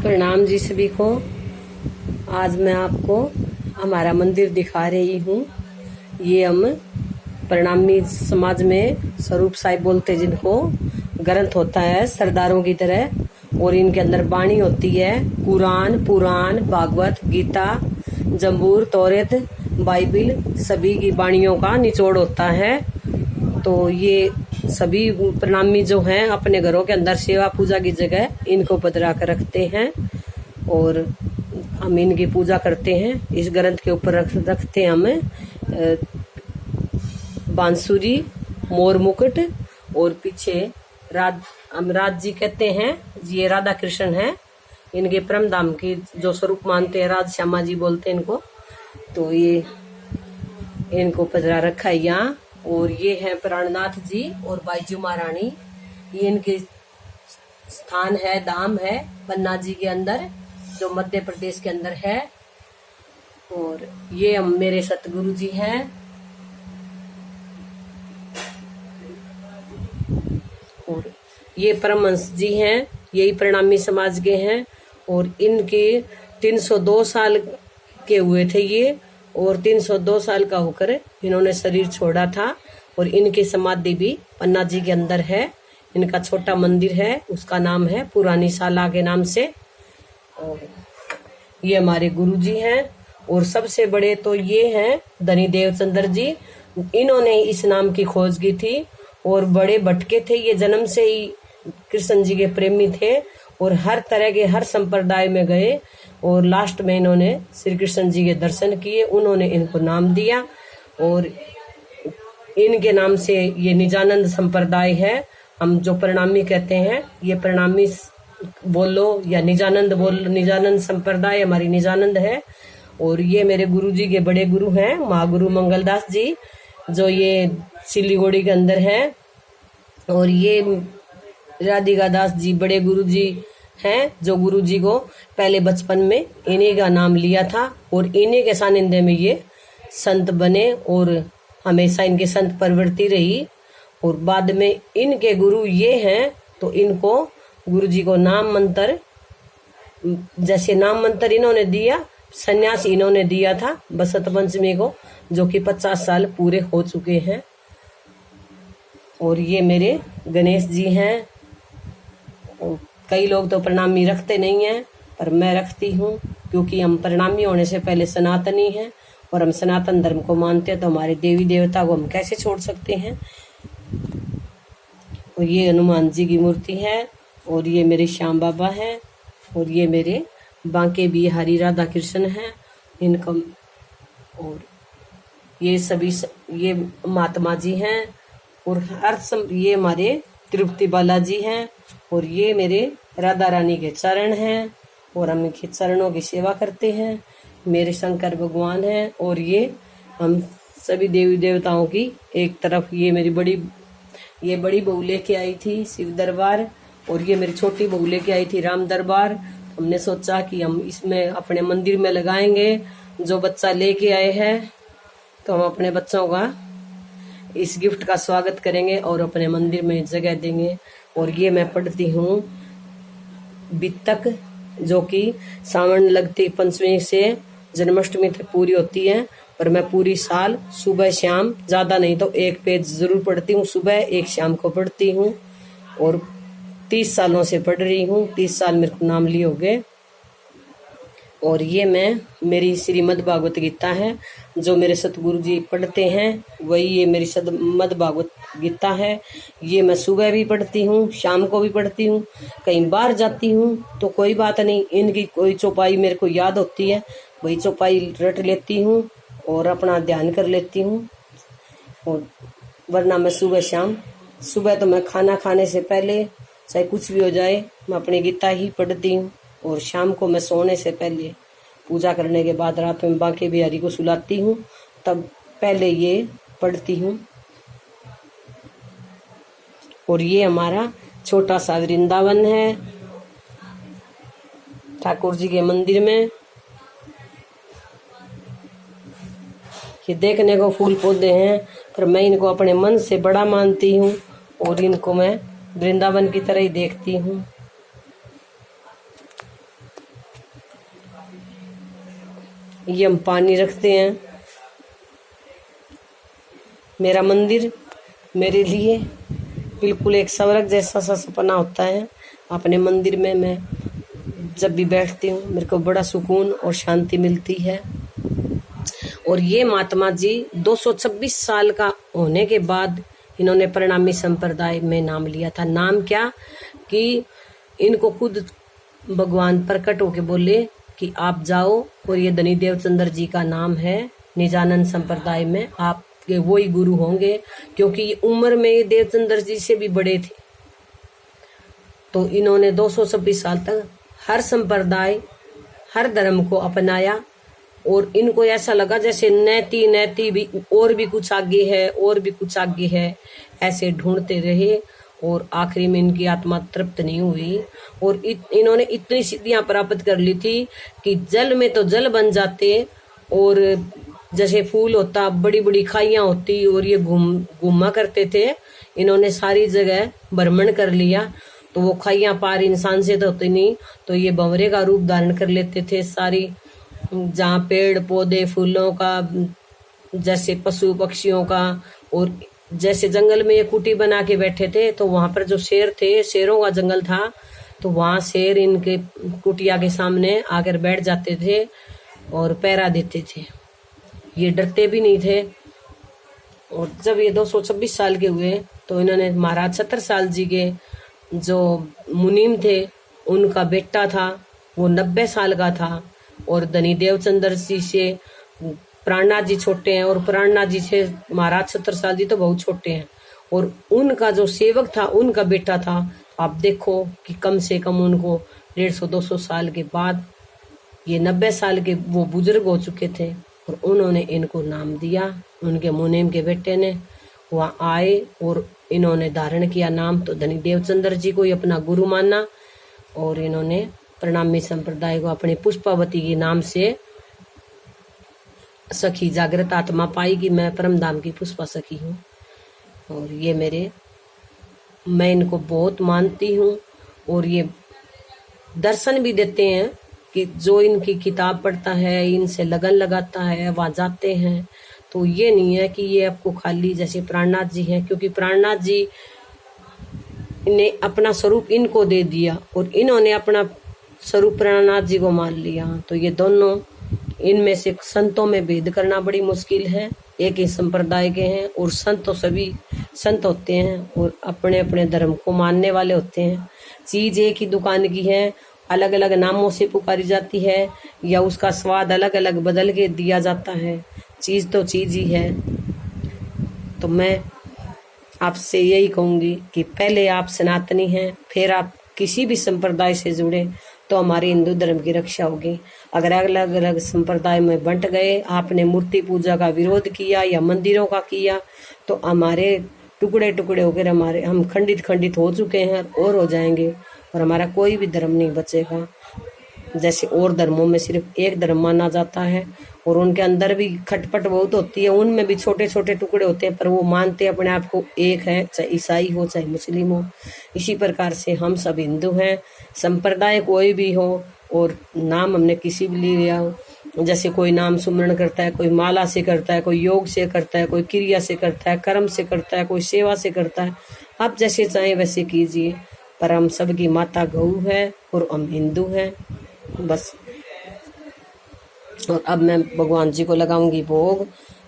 प्रणाम जी सभी को। आज मैं आपको हमारा मंदिर दिखा रही हूँ। ये हम प्रणामी समाज में स्वरूप साहिब बोलते, जिनको ग्रंथ होता है सरदारों की तरह, और इनके अंदर वाणी होती है कुरान, पुराण, भागवत, गीता, जंबूर, तौरेत, बाइबिल, सभी की वाणियों का निचोड़ होता है। तो ये सभी प्रणामी जो हैं अपने घरों के अंदर सेवा पूजा की जगह इनको पधरा कर रखते हैं और हम इनकी पूजा करते हैं। इस ग्रंथ के ऊपर रखते हैं हम बांसुरी, मोर मुकुट, और पीछे हम राज जी कहते हैं। ये राधा कृष्ण हैं, इनके परम धाम की जो स्वरूप मानते हैं, राज श्यामा जी बोलते हैं इनको। तो ये इनको पधरा रखा है यहाँ। और ये है प्राणनाथ जी और बाईजू महारानी। ये इनके स्थान है, धाम है पन्ना जी के अंदर, जो मध्य प्रदेश के अंदर है। और ये हम मेरे सतगुरु जी हैं। और ये परमहंस जी हैं, यही प्रणामी समाज के हैं। और इनके 302 साल के हुए थे ये, और 302 साल का होकर इन्होंने शरीर छोड़ा था। और इनकी समाधि भी पन्ना जी के अंदर है। इनका छोटा मंदिर है, उसका नाम है पुरानी साला के नाम से। और ये हमारे गुरु जी हैं। और सबसे बड़े तो ये हैं धनी देवचंद्र जी। इन्होंने इस नाम की खोज की थी और बड़े भटके थे। ये जन्म से ही कृष्ण जी के प्रेमी थे और हर तरह के हर संप्रदाय में गए। और लास्ट में इन्होंने श्री कृष्ण जी के दर्शन किए, उन्होंने इनको नाम दिया। और इनके नाम से ये निजानंद संप्रदाय है। हम जो प्रणामी कहते हैं, ये प्रणामी बोलो या निजानंद बोलो, निजानंद संप्रदाय हमारी निजानंद है। और ये मेरे गुरु जी के बड़े गुरु हैं, महागुरु मंगलदास जी, जो ये सिलीगुड़ी के अंदर हैं। और ये राधिका दास जी बड़े गुरु जी हैं, जो गुरु जी को पहले बचपन में इन्हीं का नाम लिया था और इन्हीं के सानिध्य में ये संत बने और हमेशा इनके संत प्रवृत्ति रही। और बाद में इनके गुरु ये हैं, तो इनको गुरु जी को नाम मंत्र, जैसे नाम मंत्र इन्होंने दिया, सन्यास इन्होंने दिया था बसंत पंचमी को, जो कि 50 साल पूरे हो चुके हैं। और ये मेरे गणेश जी हैं। कई लोग तो प्रणामी रखते नहीं हैं, पर मैं रखती हूँ, क्योंकि हम प्रणामी होने से पहले सनातनी हैं और हम सनातन धर्म को मानते हैं। तो हमारे देवी देवता को हम कैसे छोड़ सकते हैं। और ये हनुमान जी की मूर्ति है। और ये मेरे श्याम बाबा हैं। और ये मेरे बांके बिहारी राधा कृष्ण हैं इनका। और ये सभी ये महात्मा जी हैं। और ये हमारे तिरुपति बालाजी हैं। और ये मेरे राधा रानी के चरण हैं और हम इनके चरणों की सेवा करते हैं। मेरे शंकर भगवान हैं। और ये हम सभी देवी देवताओं की एक तरफ, ये मेरी बड़ी बहू लेके आई थी शिव दरबार, और ये मेरी छोटी बहू लेके आई थी राम दरबार। हमने सोचा कि हम इसमें अपने मंदिर में लगाएंगे। जो बच्चा लेके आए हैं, तो हम अपने बच्चों का इस गिफ्ट का स्वागत करेंगे और अपने मंदिर में जगह देंगे। और ये मैं पढ़ती हूँ बित्तक, जो कि सावन लगती पंचमी से जन्माष्टमी तक पूरी होती है। और मैं पूरी साल सुबह शाम, ज्यादा नहीं तो 1 पेज जरूर पढ़ती हूँ, सुबह 1 शाम को पढ़ती हूँ। और 30 सालों से पढ़ रही हूँ, 30 साल मेरे को नाम लिए हो गए। और ये मेरी श्रीमद् भागवत गीता है, जो मेरे सतगुरु जी पढ़ते हैं, वही ये मेरी श्रीमद् भागवत गीता है। ये मैं सुबह भी पढ़ती हूँ, शाम को भी पढ़ती हूँ। कहीं बाहर जाती हूँ तो कोई बात नहीं, इनकी कोई चौपाई मेरे को याद होती है, वही चौपाई रट लेती हूँ और अपना ध्यान कर लेती हूँ। और वरना मैं सुबह तो मैं खाना खाने से पहले, चाहे कुछ भी हो जाए, मैं अपनी गीता ही पढ़ती हूँ। और शाम को मैं सोने से पहले, पूजा करने के बाद रात में बांके बिहारी को सुलाती हूँ, तब पहले ये पढ़ती हूँ। और ये हमारा छोटा सा वृंदावन है ठाकुर जी के मंदिर में। ये देखने को फूल पौधे हैं, पर मैं इनको अपने मन से बड़ा मानती हूँ और इनको मैं वृंदावन की तरह ही देखती हूँ। ये हम पानी रखते हैं। मेरा मंदिर मेरे लिए बिल्कुल एक स्वर्ग जैसा सा सपना होता है। अपने मंदिर में मैं जब भी बैठती हूँ मेरे को बड़ा सुकून और शांति मिलती है। और ये महात्मा जी 226 साल का होने के बाद इन्होंने प्रणामी संप्रदाय में नाम लिया था। नाम क्या कि इनको खुद भगवान प्रकट होके बोले कि आप जाओ और ये धनी देवचंद्र जी का नाम है, निजानंद संप्रदाय में आपके वही गुरु होंगे, क्योंकि ये उम्र में ये देवचंद्र जी से भी बड़े थे। तो इन्होंने 226 साल तक हर संप्रदाय हर धर्म को अपनाया और इनको ऐसा लगा जैसे नैति नैति भी और भी कुछ आगे है और भी कुछ आगे है, ऐसे ढूंढते रहे और आखिरी में इनकी आत्मा तृप्त नहीं हुई। और इन्होंने इतनी सिद्धियां प्राप्त कर ली थी कि जल में तो जल बन जाते और जैसे फूल होता बड़ी बड़ी खाइयां होती और ये घूमा करते थे। इन्होंने सारी जगह भ्रमण कर लिया तो वो खाइयां पार इंसान से तो होती नहीं, तो ये भंवरे का रूप धारण कर लेते थे। सारी जहाँ पेड़ पौधे फूलों का, जैसे पशु पक्षियों का, और जैसे जंगल में ये कुटी बना के बैठे थे तो वहां पर जो शेर थे, शेरों का जंगल था, तो वहां शेर इनके कुटिया के सामने आकर बैठ जाते थे और पहरा देते थे। ये डरते भी नहीं थे। और जब ये 226 साल के हुए तो इन्होंने महाराज छत्रसाल जी के जो मुनीम थे उनका बेटा था, वो 90 साल का था। और धनी देवचंद्र जी से प्राणनाथ जी छोटे हैं और प्राणनाथ जी से महाराज छत्रसाल जी तो बहुत छोटे हैं। और उनका जो सेवक था उनका बेटा था। आप देखो कि कम से कम उनको 150-200 साल के बाद ये 90 साल के वो बुजुर्ग हो चुके थे और उन्होंने इनको नाम दिया। उनके मुनीम के बेटे ने वहाँ आए और इन्होंने धारण किया नाम, तो धनी देवचंद्र जी को ही अपना गुरु माना और इन्होंने प्रणामी संप्रदाय को अपने पुष्पावती के नाम से सखी जागृत आत्मा पाई कि मैं परम धाम की पुष्पा सखी हूँ। और ये मैं इनको बहुत मानती हूँ। और ये दर्शन भी देते हैं कि जो इनकी किताब पढ़ता है, इनसे लगन लगाता है, वहाँ जाते हैं। तो ये नहीं है कि ये आपको खाली जैसे प्राणनाथ जी हैं, क्योंकि प्राणनाथ जी ने अपना स्वरूप इनको दे दिया और इन्होंने अपना स्वरूप प्राणनाथ जी को मान लिया। तो ये दोनों, इनमें से संतों में भेद करना बड़ी मुश्किल है। एक ही संप्रदाय के हैं और संत तो सभी संत होते हैं और अपने अपने धर्म को मानने वाले होते हैं। चीज एक ही दुकान की है, अलग अलग नामों से पुकारी जाती है या उसका स्वाद अलग अलग बदल के दिया जाता है, चीज तो चीज ही है। तो मैं आपसे यही कहूंगी कि पहले आप सनातनी हैं, फिर आप किसी भी संप्रदाय से जुड़े तो हमारे हिंदू धर्म की रक्षा होगी। अगर अलग अलग संप्रदाय में बंट गए, आपने मूर्ति पूजा का विरोध किया या मंदिरों का किया, तो हमारे टुकड़े टुकड़े होकर हम खंडित खंडित हो चुके हैं और हो जाएंगे और हमारा कोई भी धर्म नहीं बचेगा। जैसे और धर्मों में सिर्फ एक धर्म माना जाता है और उनके अंदर भी खटपट बहुत होती है, उनमें भी छोटे छोटे टुकड़े होते हैं, पर वो मानते अपने आप को एक है, चाहे ईसाई हो चाहे मुस्लिम हो। इसी प्रकार से हम सब हिंदू हैं, संप्रदाय कोई भी हो और नाम हमने किसी भी लिया हो। जैसे कोई नाम सुमरण करता है, कोई माला से करता है, कोई योग से करता है, कोई क्रिया से करता है, कर्म से करता है, कोई सेवा से करता है। आप जैसे चाहें वैसे कीजिए, पर हम सबकी माता गौ है और हम हिंदू हैं बस। और अब मैं भगवान जी को लगाऊंगी भोग।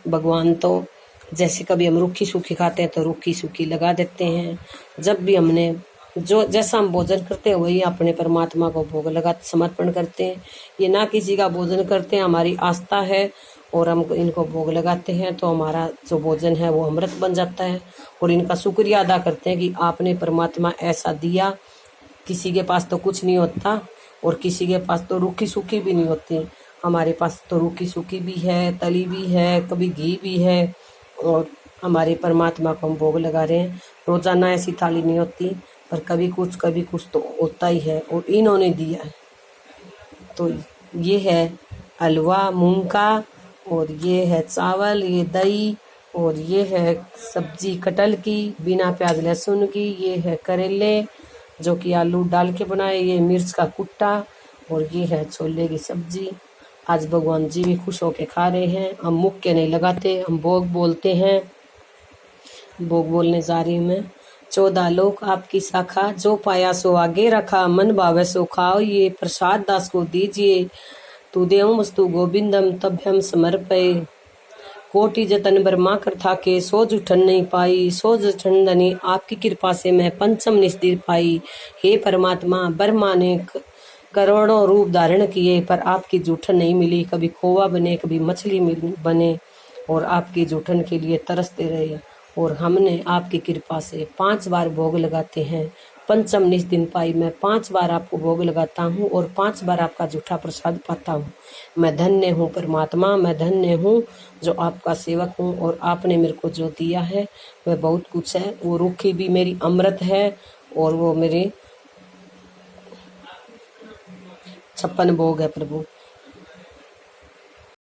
भगवान तो जैसे कभी हम रूखी सूखी खाते हैं तो रूखी सूखी लगा देते हैं। जब भी हमने जो जैसा हम भोजन करते हैं वही अपने परमात्मा को भोग लगा समर्पण करते हैं। ये ना किसी का भोजन करते हैं, हमारी आस्था है और हम इनको भोग लगाते हैं तो हमारा जो भोजन है वो अमृत बन जाता है। और इनका शुक्रिया अदा करते हैं कि आपने परमात्मा ऐसा दिया। किसी के पास तो कुछ नहीं होता और किसी के पास तो रूखी सूखी भी नहीं होती, हमारे पास तो रूखी सूखी भी है, तली भी है, कभी घी भी है और हमारे परमात्मा को हम भोग लगा रहे हैं। रोजाना ऐसी थाली नहीं होती, पर कभी कुछ तो होता ही है और इन्होंने दिया है। तो ये है हलवा मूंग का और ये है चावल, ये दही और ये है सब्जी कटहल की बिना प्याज लहसुन की, ये है करेले जो कि आलू डाल के बनाए, ये मिर्च का कुट्टा और ये है छोले की सब्जी। आज भगवान जी भी खुश होके खा रहे हैं। हम मुख के नहीं लगाते, हम भोग बोलते हैं। भोग बोलने जा रही हूँ मैं। 14 लोक आपकी शाखा, जो पाया सो आगे रखा, मन भावे सो खाओ ये, प्रसाद दास को दीजिए, तू देव वस्तु गोविंदम तभ्यम समर्पये। कोटि जतन बर्मा कर थाके, सोज उठन नहीं पाई, सोज उठन धनी आपकी कृपा से मैं पंचम निस्दिर पाई। हे परमात्मा, बर्मा ने करोड़ों रूप धारण किए पर आपकी जूठन नहीं मिली। कभी खोवा बने, कभी मछली बने और आपकी जूठन के लिए तरसते रहे। और हमने आपकी कृपा से 5 बार भोग लगाते हैं। पंचम निस दिन पाई, मैं 5 बार आपको भोग लगाता हूँ और 5 बार आपका जूठा प्रसाद पाता हूँ। मैं धन्य हूँ परमात्मा, मैं धन्य हूँ जो आपका सेवक हूँ। और आपने मेरे को जो दिया है वह बहुत कुछ है। वो रूखी भी मेरी अमृत है और वो मेरे 56 भोग है प्रभु।